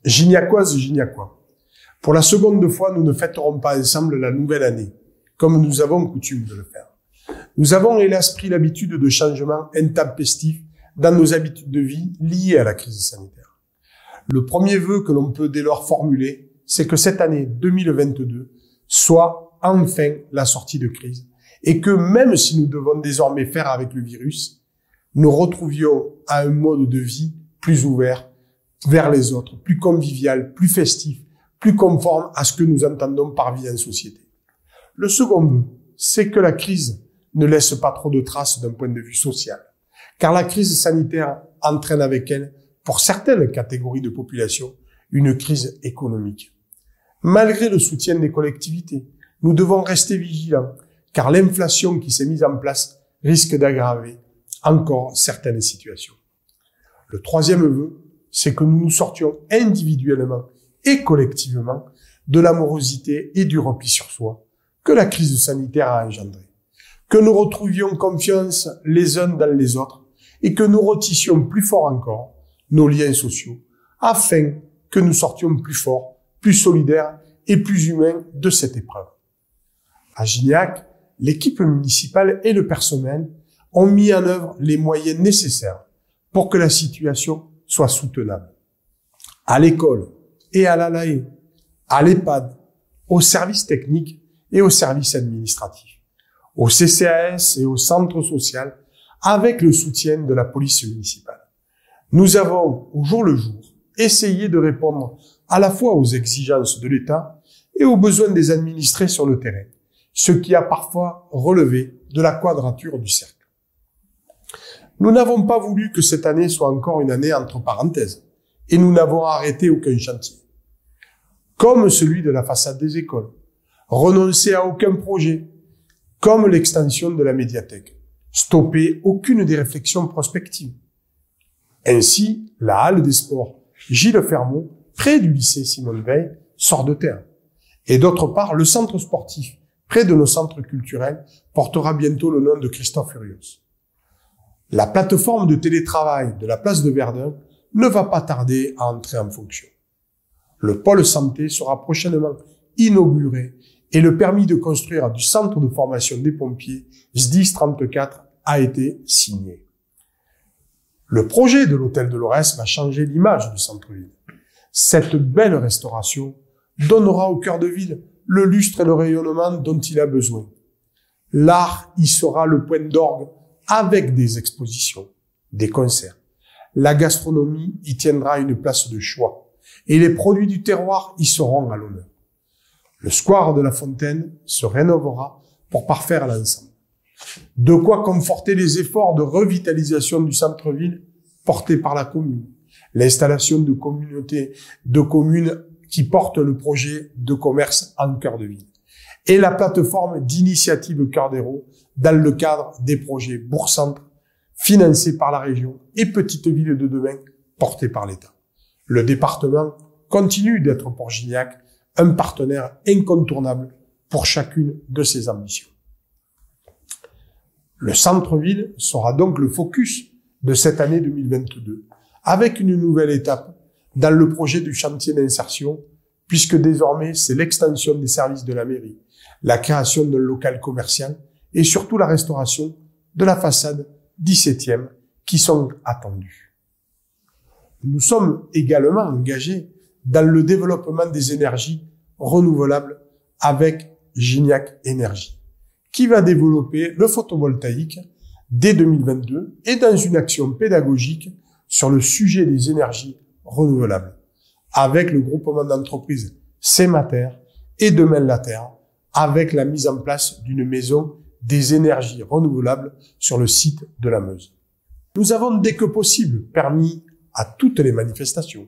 Gignacoises, Gignacois, pour la seconde fois, nous ne fêterons pas ensemble la nouvelle année, comme nous avons coutume de le faire. Nous avons hélas pris l'habitude de changements intempestifs dans nos habitudes de vie liées à la crise sanitaire. Le premier vœu que l'on peut dès lors formuler, c'est que cette année 2022 soit enfin la sortie de crise et que même si nous devons désormais faire avec le virus, nous retrouvions à un mode de vie plus ouvert vers les autres, plus convivial, plus festif, plus conforme à ce que nous entendons par vie en société. Le second vœu, c'est que la crise ne laisse pas trop de traces d'un point de vue social, car la crise sanitaire entraîne avec elle, pour certaines catégories de population, une crise économique. Malgré le soutien des collectivités, nous devons rester vigilants, car l'inflation qui s'est mise en place risque d'aggraver encore certaines situations. Le troisième vœu, c'est que nous nous sortions individuellement et collectivement de la morosité et du repli sur soi que la crise sanitaire a engendré, que nous retrouvions confiance les uns dans les autres et que nous retissions plus fort encore nos liens sociaux afin que nous sortions plus forts, plus solidaires et plus humains de cette épreuve. À Gignac, l'équipe municipale et le personnel ont mis en œuvre les moyens nécessaires pour que la situation soit soutenable. À l'école et à l'ALAE, à l'EHPAD, aux services techniques et aux services administratifs, au CCAS et au centre social, avec le soutien de la police municipale. Nous avons, au jour le jour, essayé de répondre à la fois aux exigences de l'État et aux besoins des administrés sur le terrain, ce qui a parfois relevé de la quadrature du cercle. Nous n'avons pas voulu que cette année soit encore une année entre parenthèses, et nous n'avons arrêté aucun chantier. Comme celui de la façade des écoles, renoncer à aucun projet, comme l'extension de la médiathèque, stopper aucune des réflexions prospectives. Ainsi, la halle des sports Gilles Fermont, près du lycée Simone Veil, sort de terre. Et d'autre part, le centre sportif, près de nos centres culturels, portera bientôt le nom de Christophe Furios. La plateforme de télétravail de la place de Verdun ne va pas tarder à entrer en fonction. Le pôle santé sera prochainement inauguré et le permis de construire du centre de formation des pompiers SDIS 34 a été signé. Le projet de l'hôtel de Lorès va changer l'image du centre-ville. Cette belle restauration donnera au cœur de ville le lustre et le rayonnement dont il a besoin. L'art y sera le point d'orgue avec des expositions, des concerts. La gastronomie y tiendra une place de choix et les produits du terroir y seront à l'honneur. Le square de la Fontaine se rénovera pour parfaire l'ensemble. De quoi conforter les efforts de revitalisation du centre-ville portés par la commune. L'installation de communautés de communes qui portent le projet de commerce en cœur de ville. Et la plateforme d'initiative Cœur d'Hérault dans le cadre des projets Bourg-Centre financés par la région et Petites Villes de demain portés par l'État. Le département continue d'être pour Gignac un partenaire incontournable pour chacune de ses ambitions. Le centre-ville sera donc le focus de cette année 2022, avec une nouvelle étape dans le projet du chantier d'insertion, puisque désormais c'est l'extension des services de la mairie, la création d'un local commercial et surtout la restauration de la façade 17e qui sont attendus. Nous sommes également engagés dans le développement des énergies renouvelables avec Gignac Énergie, qui va développer le photovoltaïque dès 2022 et dans une action pédagogique sur le sujet des énergies renouvelables, avec le groupement d'entreprises Cemater et Demain la Terre, avec la mise en place d'une maison des énergies renouvelables sur le site de la Meuse. Nous avons dès que possible permis à toutes les manifestations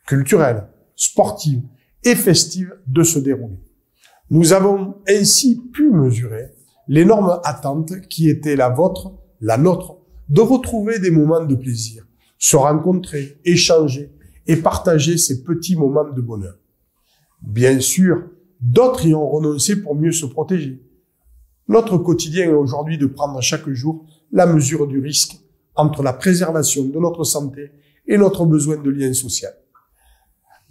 culturelles, sportives et festives de se dérouler. Nous avons ainsi pu mesurer l'énorme attente qui était la vôtre, la nôtre, de retrouver des moments de plaisir, se rencontrer, échanger et partager ces petits moments de bonheur. Bien sûr, d'autres y ont renoncé pour mieux se protéger. Notre quotidien est aujourd'hui de prendre chaque jour la mesure du risque entre la préservation de notre santé et notre besoin de lien social.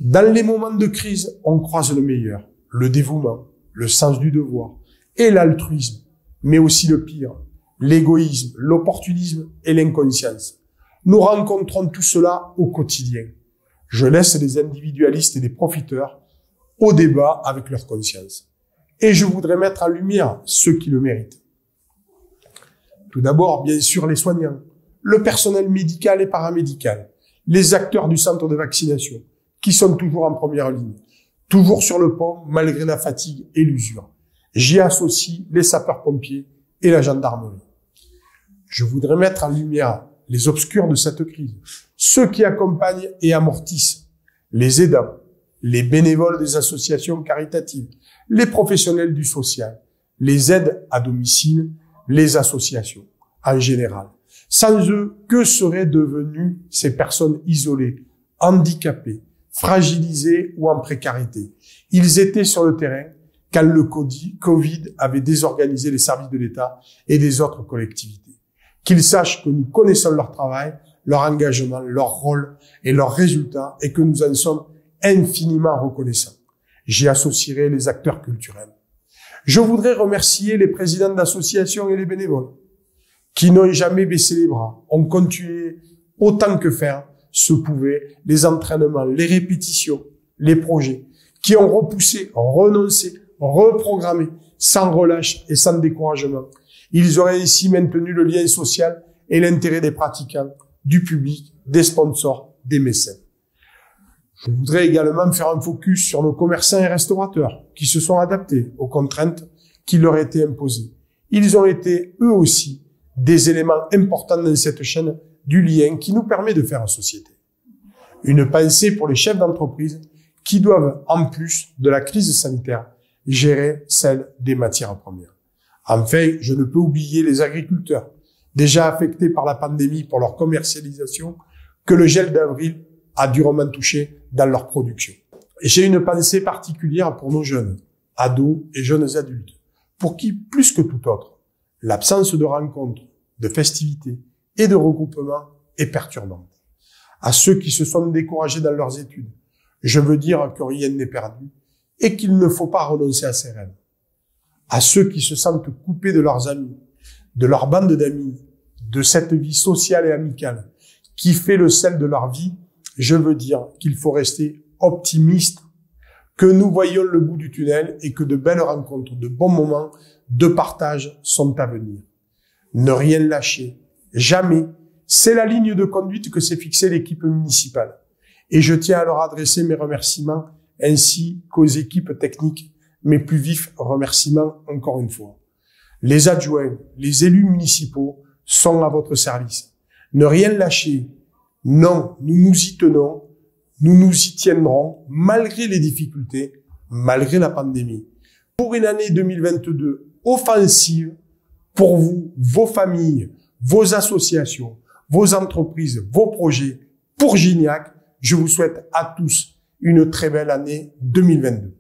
Dans les moments de crise, on croise le meilleur, le dévouement, le sens du devoir et l'altruisme, mais aussi le pire, l'égoïsme, l'opportunisme et l'inconscience. Nous rencontrons tout cela au quotidien. Je laisse les individualistes et les profiteurs au débat avec leur conscience. Et je voudrais mettre en lumière ceux qui le méritent. Tout d'abord, bien sûr, les soignants, le personnel médical et paramédical, les acteurs du centre de vaccination, qui sont toujours en première ligne, toujours sur le pont malgré la fatigue et l'usure. J'y associe les sapeurs-pompiers et la gendarmerie. Je voudrais mettre en lumière les obscurs de cette crise, ceux qui accompagnent et amortissent, les aidants, les bénévoles des associations caritatives, les professionnels du social, les aides à domicile, les associations en général. Sans eux, que seraient devenues ces personnes isolées, handicapées, fragilisés ou en précarité? Ils étaient sur le terrain quand le Covid avait désorganisé les services de l'État et des autres collectivités. Qu'ils sachent que nous connaissons leur travail, leur engagement, leur rôle et leurs résultats et que nous en sommes infiniment reconnaissants. J'y associerai les acteurs culturels. Je voudrais remercier les présidents d'associations et les bénévoles qui n'ont jamais baissé les bras, ont continué autant que faire se pouvait, les entraînements, les répétitions, les projets, qui ont repoussé, renoncé, reprogrammé, sans relâche et sans découragement. Ils auraient ainsi maintenu le lien social et l'intérêt des pratiquants, du public, des sponsors, des mécènes. Je voudrais également faire un focus sur nos commerçants et restaurateurs qui se sont adaptés aux contraintes qui leur étaient imposées. Ils ont été, eux aussi, des éléments importants dans cette chaîne du lien qui nous permet de faire société. Une pensée pour les chefs d'entreprise qui doivent, en plus de la crise sanitaire, gérer celle des matières premières. Enfin, je ne peux oublier les agriculteurs, déjà affectés par la pandémie pour leur commercialisation, que le gel d'avril a durement touché dans leur production. Et j'ai une pensée particulière pour nos jeunes, ados et jeunes adultes, pour qui, plus que tout autre, l'absence de rencontres, de festivités et de regroupements est perturbante. À ceux qui se sont découragés dans leurs études, je veux dire que rien n'est perdu et qu'il ne faut pas renoncer à ses rêves. À ceux qui se sentent coupés de leurs amis, de leur bande d'amis, de cette vie sociale et amicale qui fait le sel de leur vie, je veux dire qu'il faut rester optimiste, que nous voyons le bout du tunnel et que de belles rencontres, de bons moments, de partage sont à venir. Ne rien lâcher, jamais, c'est la ligne de conduite que s'est fixée l'équipe municipale. Et je tiens à leur adresser mes remerciements ainsi qu'aux équipes techniques, mes plus vifs remerciements encore une fois. Les adjoints, les élus municipaux sont à votre service. Ne rien lâcher. Non, nous nous y tenons, nous nous y tiendrons malgré les difficultés, malgré la pandémie. Pour une année 2022 offensive, pour vous, vos familles, vos associations, vos entreprises, vos projets, pour Gignac, je vous souhaite à tous une très belle année 2022.